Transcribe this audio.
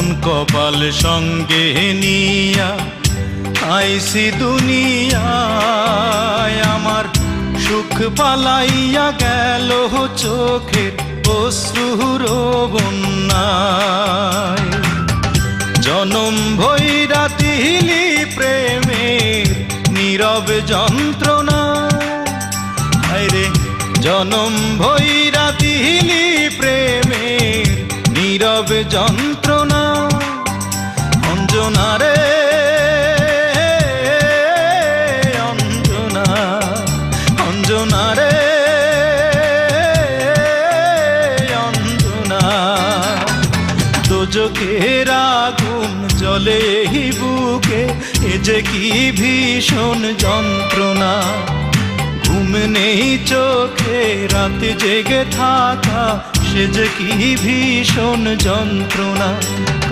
মন কপাল সঙ্গে নিয়া আইসি দুনিয়ায়, আমার সুখ পালাইয়া গেল চোখের অশ্রুর বন্যায়। জনম ভৈরা দিলি প্রেমের নীরব যন্ত্রণা, হায়রে জনম ভৈরা দিলি প্রেমের নীরব যন্ত্রণা। অঞ্জনা রে অঞ্জনা, অঞ্জনা রে অঞ্জনা, দোজখের আগুন জ্বলে এই বুকে, এ যে কি ভীষণ যন্ত্রণা। ঘুম নেই চোখে রাতে জেগে থাকা, সে যে কি ভীষণ যন্ত্রণা।